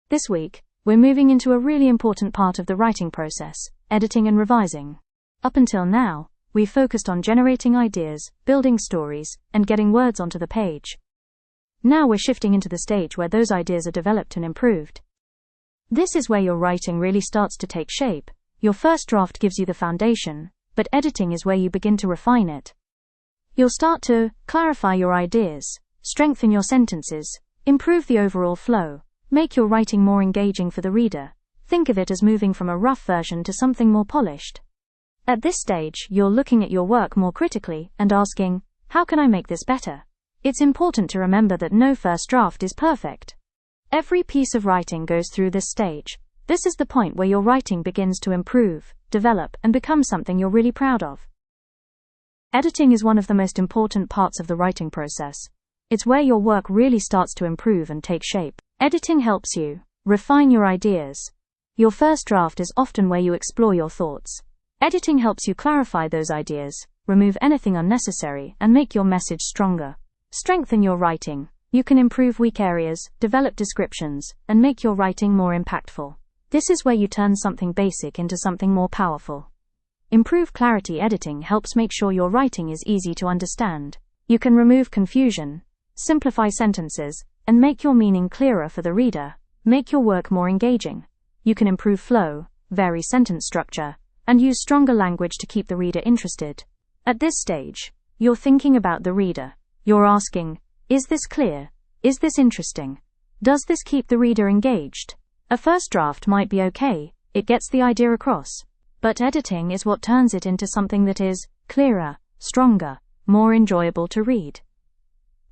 This week, we're moving into a really important part of the writing process, editing and revising. Up until now, we've focused on generating ideas, building stories, and getting words onto the page. Now we're shifting into the stage where those ideas are developed and improved. This is where your writing really starts to take shape. Your first draft gives you the foundation, but editing is where you begin to refine it. You'll start to clarify your ideas, strengthen your sentences, improve the overall flow, make your writing more engaging for the reader. Think of it as moving from a rough version to something more polished. At this stage, you're looking at your work more critically and asking, how can I make this better? It's important to remember that no first draft is perfect. Every piece of writing goes through this stage. This is the point where your writing begins to improve, develop, and become something you're really proud of. Editing is one of the most important parts of the writing process. It's where your work really starts to improve and take shape. Editing helps you refine your ideas. Your first draft is often where you explore your thoughts. Editing helps you clarify those ideas, remove anything unnecessary, and make your message stronger. Strengthen your writing. You can improve weak areas, develop descriptions, and make your writing more impactful. This is where you turn something basic into something more powerful. Improve clarity. Editing helps make sure your writing is easy to understand. You can remove confusion, simplify sentences, and make your meaning clearer for the reader. Make your work more engaging. You can improve flow, vary sentence structure, and use stronger language to keep the reader interested. At this stage, you're thinking about the reader. You're asking, is this clear? Is this interesting? Does this keep the reader engaged? A first draft might be okay, it gets the idea across. But editing is what turns it into something that is clearer, stronger, more enjoyable to read.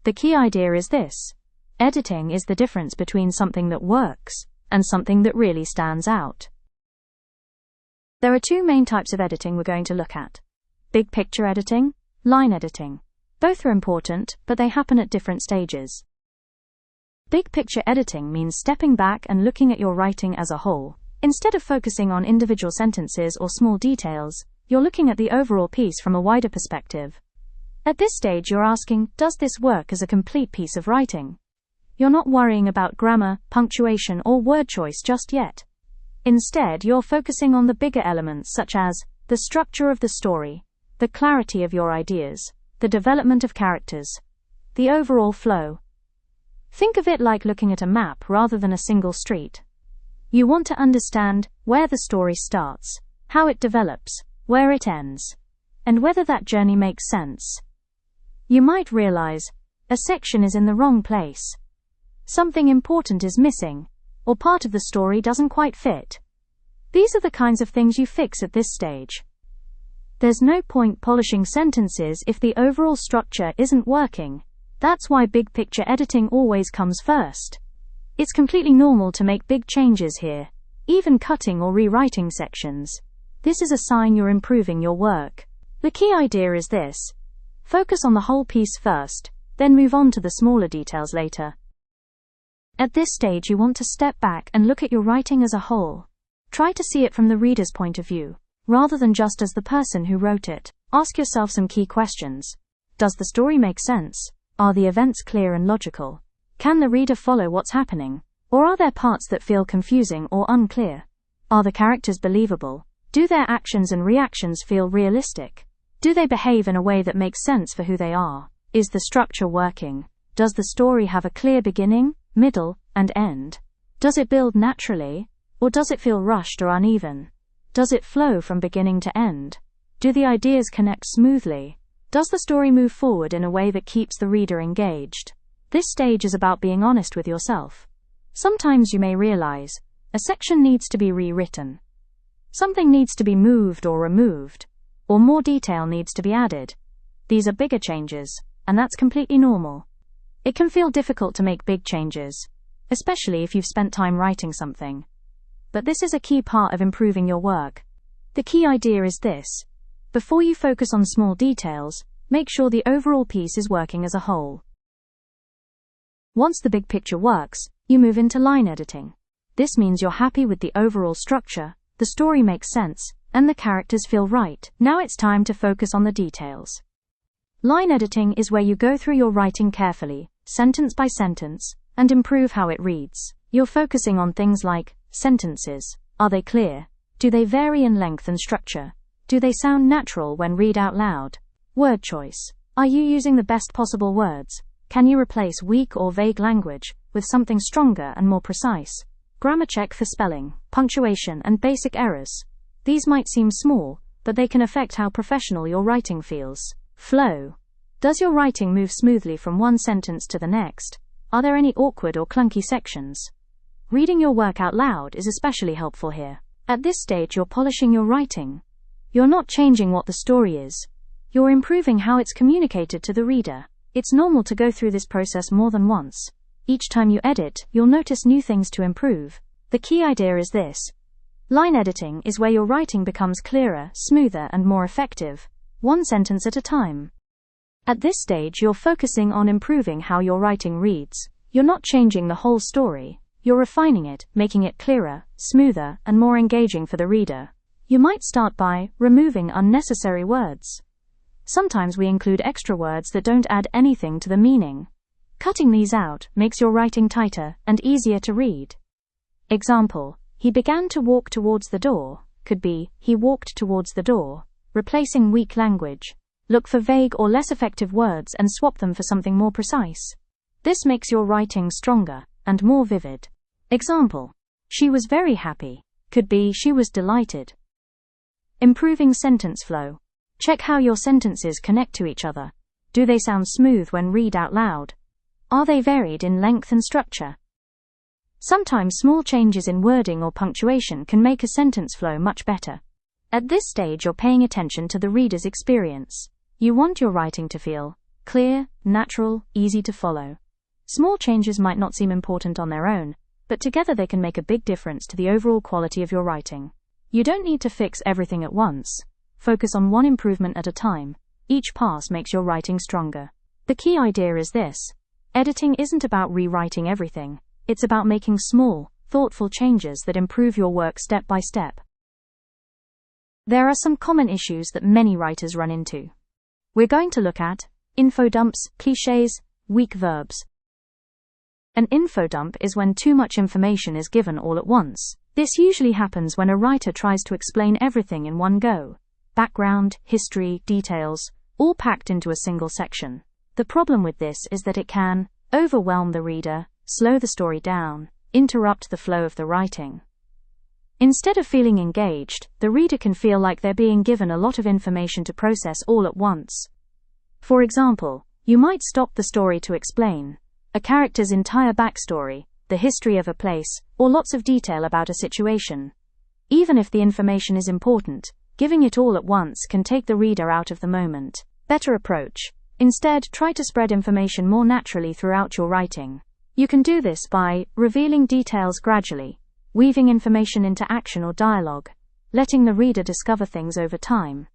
The key idea is this. Editing is the difference between something that works and something that really stands out. There are two main types of editing we're going to look at. Big picture editing, line editing. Both are important, but they happen at different stages. Big picture editing means stepping back and looking at your writing as a whole. Instead of focusing on individual sentences or small details, you're looking at the overall piece from a wider perspective. At this stage, you're asking, does this work as a complete piece of writing? You're not worrying about grammar, punctuation, or word choice just yet. Instead, you're focusing on the bigger elements such as the structure of the story, the clarity of your ideas, the development of characters, the overall flow. Think of it like looking at a map rather than a single street. You want to understand where the story starts, how it develops, where it ends, and whether that journey makes sense. You might realize a section is in the wrong place. Something important is missing, or part of the story doesn't quite fit. These are the kinds of things you fix at this stage. There's no point polishing sentences if the overall structure isn't working. That's why big picture editing always comes first. It's completely normal to make big changes here, even cutting or rewriting sections. This is a sign you're improving your work. The key idea is this. Focus on the whole piece first, then move on to the smaller details later. At this stage, you want to step back and look at your writing as a whole. Try to see it from the reader's point of view, rather than just as the person who wrote it. Ask yourself some key questions. Does the story make sense? Are the events clear and logical? Can the reader follow what's happening? Or are there parts that feel confusing or unclear? Are the characters believable? Do their actions and reactions feel realistic? Do they behave in a way that makes sense for who they are? Is the structure working? Does the story have a clear beginning, middle, and end? Does it build naturally? Or does it feel rushed or uneven? Does it flow from beginning to end? Do the ideas connect smoothly? Does the story move forward in a way that keeps the reader engaged? This stage is about being honest with yourself. Sometimes you may realize a section needs to be rewritten. Something needs to be moved or removed, or more detail needs to be added. These are bigger changes, and that's completely normal. It can feel difficult to make big changes, especially if you've spent time writing something. But this is a key part of improving your work. The key idea is this. Before you focus on small details, make sure the overall piece is working as a whole. Once the big picture works, you move into line editing. This means you're happy with the overall structure, the story makes sense, and the characters feel right. Now it's time to focus on the details. Line editing is where you go through your writing carefully, sentence by sentence, and improve how it reads. You're focusing on things like sentences. Are they clear? Do they vary in length and structure? Do they sound natural when read out loud? Word choice. Are you using the best possible words? Can you replace weak or vague language with something stronger and more precise? Grammar check for spelling, punctuation, and basic errors. These might seem small, but they can affect how professional your writing feels. Flow. Does your writing move smoothly from one sentence to the next? Are there any awkward or clunky sections? Reading your work out loud is especially helpful here. At this stage, you're polishing your writing. You're not changing what the story is. You're improving how it's communicated to the reader. It's normal to go through this process more than once. Each time you edit, you'll notice new things to improve. The key idea is this. Line editing is where your writing becomes clearer, smoother, and more effective, one sentence at a time. At this stage, you're focusing on improving how your writing reads. You're not changing the whole story. You're refining it, making it clearer, smoother, and more engaging for the reader. You might start by removing unnecessary words. Sometimes we include extra words that don't add anything to the meaning. Cutting these out makes your writing tighter and easier to read. Example, he began to walk towards the door, could be, he walked towards the door. Replacing weak language. Look for vague or less effective words and swap them for something more precise. This makes your writing stronger and more vivid. Example, she was very happy, could be, she was delighted. Improving sentence flow. Check how your sentences connect to each other. Do they sound smooth when read out loud? Are they varied in length and structure? Sometimes small changes in wording or punctuation can make a sentence flow much better. At this stage, you're paying attention to the reader's experience. You want your writing to feel clear, natural, easy to follow. Small changes might not seem important on their own, but together they can make a big difference to the overall quality of your writing. You don't need to fix everything at once. Focus on one improvement at a time. Each pass makes your writing stronger. The key idea is this. Editing isn't about rewriting everything. It's about making small, thoughtful changes that improve your work step by step. There are some common issues that many writers run into. We're going to look at info dumps, clichés, weak verbs. An info dump is when too much information is given all at once. This usually happens when a writer tries to explain everything in one go. Background, history, details, all packed into a single section. The problem with this is that it can overwhelm the reader, slow the story down, interrupt the flow of the writing. Instead of feeling engaged, the reader can feel like they're being given a lot of information to process all at once. For example, you might stop the story to explain a character's entire backstory, the history of a place, or lots of detail about a situation. Even if the information is important, giving it all at once can take the reader out of the moment. Better approach. Instead, try to spread information more naturally throughout your writing. You can do this by revealing details gradually, weaving information into action or dialogue, letting the reader discover things over time.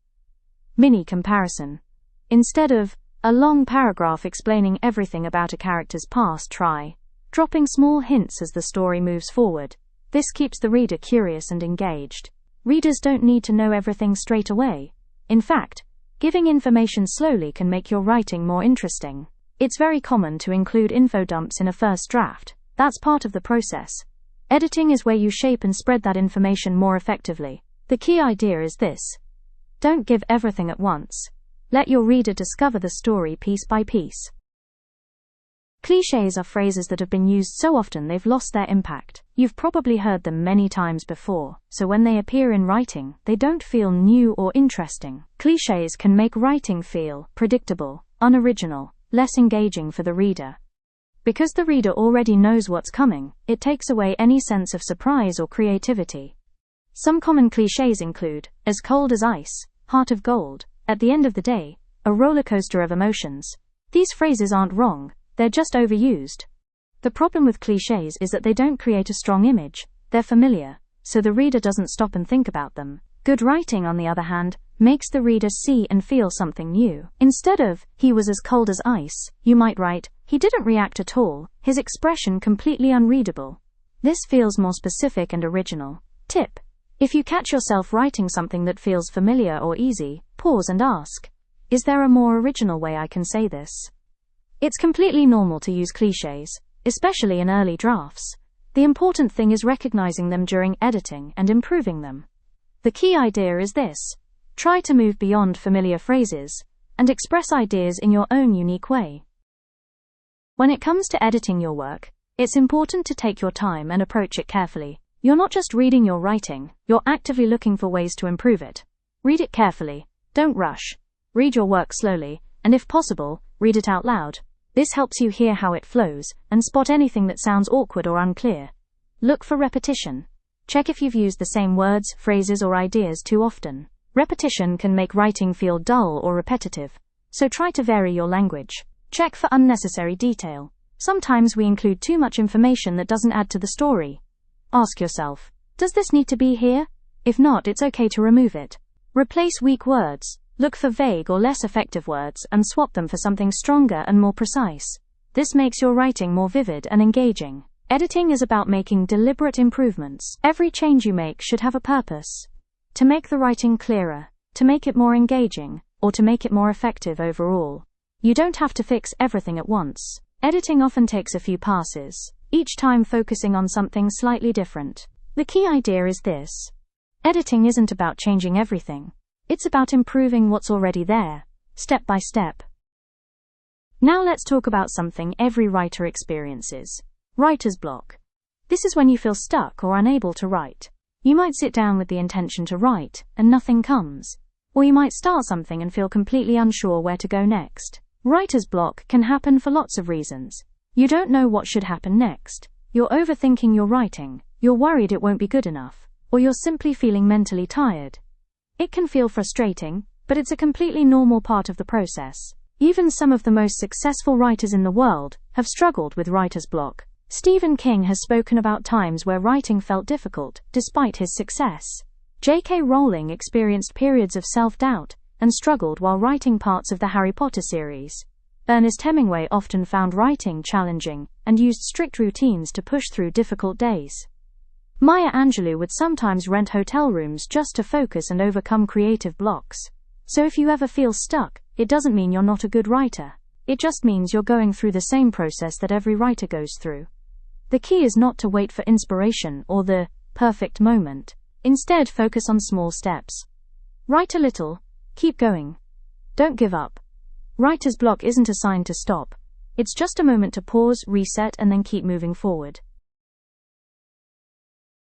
Mini comparison. Instead of a long paragraph explaining everything about a character's past, try dropping small hints as the story moves forward. This keeps the reader curious and engaged. Readers don't need to know everything straight away. In fact, giving information slowly can make your writing more interesting. It's very common to include info dumps in a first draft. That's part of the process. Editing is where you shape and spread that information more effectively. The key idea is this. Don't give everything at once. Let your reader discover the story piece by piece. Clichés are phrases that have been used so often they've lost their impact. You've probably heard them many times before, so when they appear in writing, they don't feel new or interesting. Clichés can make writing feel predictable, unoriginal, less engaging for the reader. Because the reader already knows what's coming, it takes away any sense of surprise or creativity. Some common clichés include as cold as ice, heart of gold, at the end of the day, a roller coaster of emotions. These phrases aren't wrong, they're just overused. The problem with clichés is that they don't create a strong image. They're familiar, so the reader doesn't stop and think about them. Good writing, on the other hand, makes the reader see and feel something new. Instead of, he was as cold as ice, you might write, he didn't react at all, his expression completely unreadable. This feels more specific and original. Tip. If you catch yourself writing something that feels familiar or easy, pause and ask, is there a more original way I can say this? It's completely normal to use clichés, especially in early drafts. The important thing is recognizing them during editing and improving them. The key idea is this: try to move beyond familiar phrases and express ideas in your own unique way. When it comes to editing your work, it's important to take your time and approach it carefully. You're not just reading your writing, you're actively looking for ways to improve it. Read it carefully, don't rush. Read your work slowly, and if possible, read it out loud. This helps you hear how it flows and spot anything that sounds awkward or unclear. Look for repetition. Check if you've used the same words, phrases, or ideas too often. Repetition can make writing feel dull or repetitive, so try to vary your language. Check for unnecessary detail. Sometimes we include too much information that doesn't add to the story. Ask yourself, does this need to be here? If not, it's okay to remove it. Replace weak words. Look for vague or less effective words and swap them for something stronger and more precise. This makes your writing more vivid and engaging. Editing is about making deliberate improvements. Every change you make should have a purpose. To make the writing clearer, to make it more engaging, or to make it more effective overall. You don't have to fix everything at once. Editing often takes a few passes, each time focusing on something slightly different. The key idea is this: editing isn't about changing everything. It's about improving what's already there, step by step. Now let's talk about something every writer experiences: writer's block. This is when you feel stuck or unable to write. You might sit down with the intention to write, and nothing comes. Or you might start something and feel completely unsure where to go next. Writer's block can happen for lots of reasons. You don't know what should happen next. You're overthinking your writing. You're worried it won't be good enough. Or you're simply feeling mentally tired. It can feel frustrating, but it's a completely normal part of the process. Even some of the most successful writers in the world have struggled with writer's block. Stephen King has spoken about times where writing felt difficult, despite his success. J.K. Rowling experienced periods of self-doubt and struggled while writing parts of the Harry Potter series. Ernest Hemingway often found writing challenging and used strict routines to push through difficult days. Maya Angelou would sometimes rent hotel rooms just to focus and overcome creative blocks. So if you ever feel stuck, it doesn't mean you're not a good writer. It just means you're going through the same process that every writer goes through. The key is not to wait for inspiration or the perfect moment. Instead, focus on small steps. Write a little. Keep going. Don't give up. Writer's block isn't a sign to stop. It's just a moment to pause, reset, and then keep moving forward.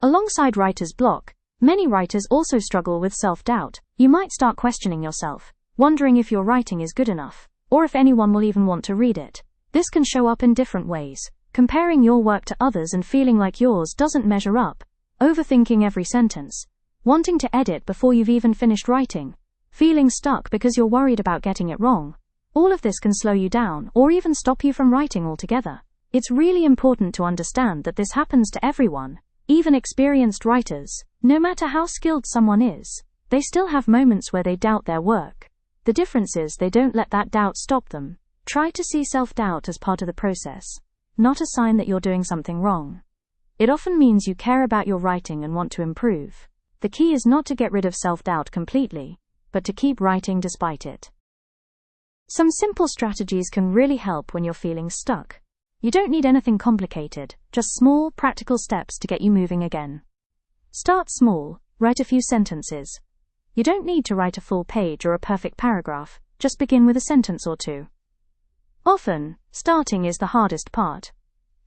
Alongside writer's block, many writers also struggle with self-doubt. You might start questioning yourself, wondering if your writing is good enough, or if anyone will even want to read it. This can show up in different ways: comparing your work to others and feeling like yours doesn't measure up, overthinking every sentence, wanting to edit before you've even finished writing, feeling stuck because you're worried about getting it wrong. All of this can slow you down or even stop you from writing altogether. It's really important to understand that this happens to everyone, even experienced writers. No matter how skilled someone is, they still have moments where they doubt their work. The difference is they don't let that doubt stop them. Try to see self-doubt as part of the process, not a sign that you're doing something wrong. It often means you care about your writing and want to improve. The key is not to get rid of self-doubt completely, but to keep writing despite it. Some simple strategies can really help when you're feeling stuck. You don't need anything complicated, just small, practical steps to get you moving again. Start small, write a few sentences. You don't need to write a full page or a perfect paragraph, just begin with a sentence or two. Often, starting is the hardest part.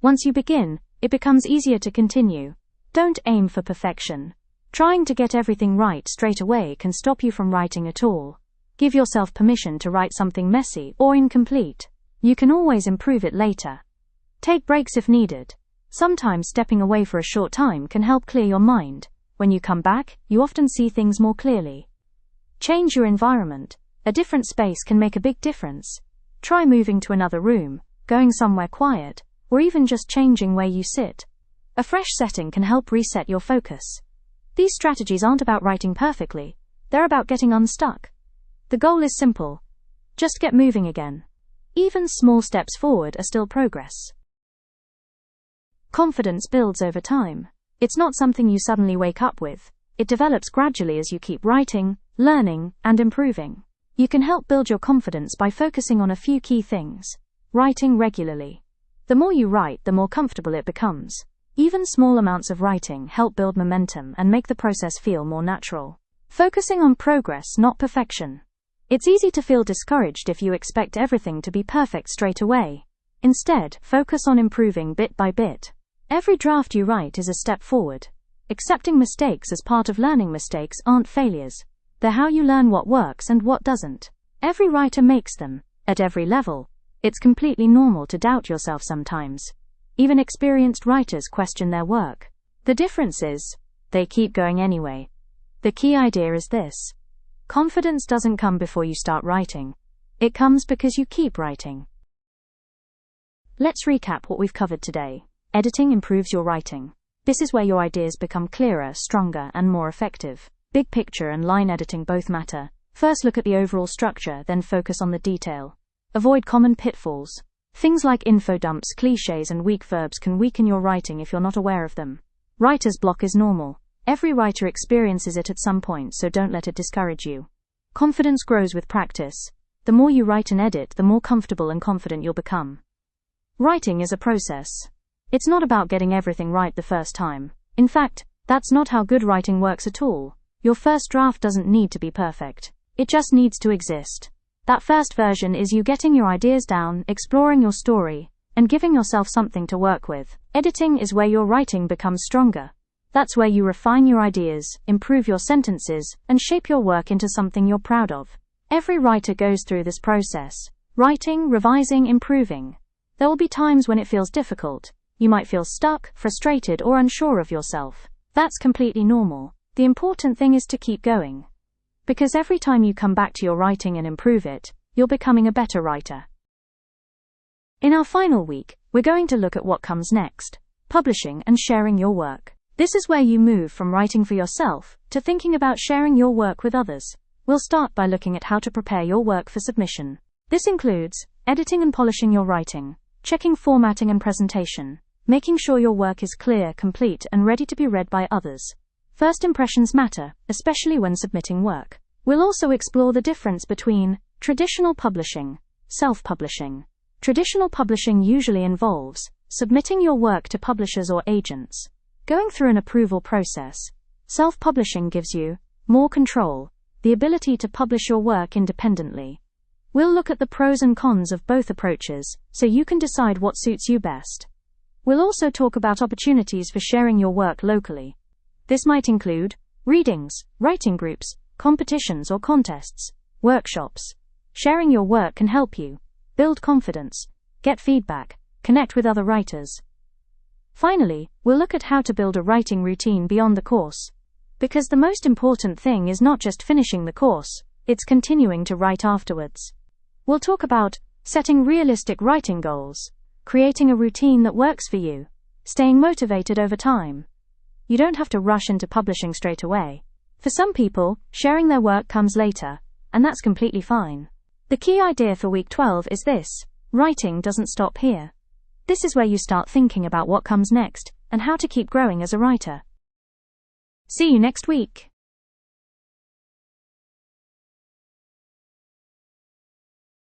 Once you begin, it becomes easier to continue. Don't aim for perfection. Trying to get everything right straight away can stop you from writing at all. Give yourself permission to write something messy or incomplete. You can always improve it later. Take breaks if needed. Sometimes stepping away for a short time can help clear your mind. When you come back, you often see things more clearly. Change your environment. A different space can make a big difference. Try moving to another room, going somewhere quiet, or even just changing where you sit. A fresh setting can help reset your focus. These strategies aren't about writing perfectly. They're about getting unstuck. The goal is simple. Just get moving again. Even small steps forward are still progress. Confidence builds over time. It's not something you suddenly wake up with. It develops gradually as you keep writing, learning, and improving. You can help build your confidence by focusing on a few key things. Writing regularly. The more you write, the more comfortable it becomes. Even small amounts of writing help build momentum and make the process feel more natural. Focusing on progress, not perfection. It's easy to feel discouraged if you expect everything to be perfect straight away. Instead, focus on improving bit by bit. Every draft you write is a step forward. Accepting mistakes as part of learning. Mistakes aren't failures. They're how you learn what works and what doesn't. Every writer makes them, at every level. It's completely normal to doubt yourself sometimes. Even experienced writers question their work. The difference is, they keep going anyway. The key idea is this: confidence doesn't come before you start writing. It comes because you keep writing. Let's recap what we've covered today. Editing improves your writing. This is where your ideas become clearer, stronger, and more effective. Big picture and line editing both matter. First look at the overall structure, then focus on the detail. Avoid common pitfalls. Things like info dumps, cliches, and weak verbs can weaken your writing if you're not aware of them. Writer's block is normal. Every writer experiences it at some point, so don't let it discourage you. Confidence grows with practice. The more you write and edit, the more comfortable and confident you'll become. Writing is a process. It's not about getting everything right the first time. In fact, that's not how good writing works at all. Your first draft doesn't need to be perfect. It just needs to exist. That first version is you getting your ideas down, exploring your story, and giving yourself something to work with. Editing is where your writing becomes stronger. That's where you refine your ideas, improve your sentences, and shape your work into something you're proud of. Every writer goes through this process: writing, revising, improving. There will be times when it feels difficult. You might feel stuck, frustrated, or unsure of yourself. That's completely normal. The important thing is to keep going. Because every time you come back to your writing and improve it, you're becoming a better writer. In our final week, we're going to look at what comes next: publishing and sharing your work. This is where you move from writing for yourself to thinking about sharing your work with others. We'll start by looking at how to prepare your work for submission. This includes editing and polishing your writing, checking formatting and presentation, making sure your work is clear, complete, and ready to be read by others. First impressions matter, especially when submitting work. We'll also explore the difference between traditional publishing, self-publishing. Traditional publishing usually involves submitting your work to publishers or agents, going through an approval process. Self-publishing gives you more control, the ability to publish your work independently. We'll look at the pros and cons of both approaches, so you can decide what suits you best. We'll also talk about opportunities for sharing your work locally. This might include readings, writing groups, competitions or contests, workshops. Sharing your work can help you build confidence, get feedback, connect with other writers. Finally, we'll look at how to build a writing routine beyond the course. Because the most important thing is not just finishing the course, it's continuing to write afterwards. We'll talk about setting realistic writing goals, creating a routine that works for you, staying motivated over time. You don't have to rush into publishing straight away. For some people, sharing their work comes later, and that's completely fine. The key idea for week 12 is this: writing doesn't stop here. This is where you start thinking about what comes next and how to keep growing as a writer. See you next week.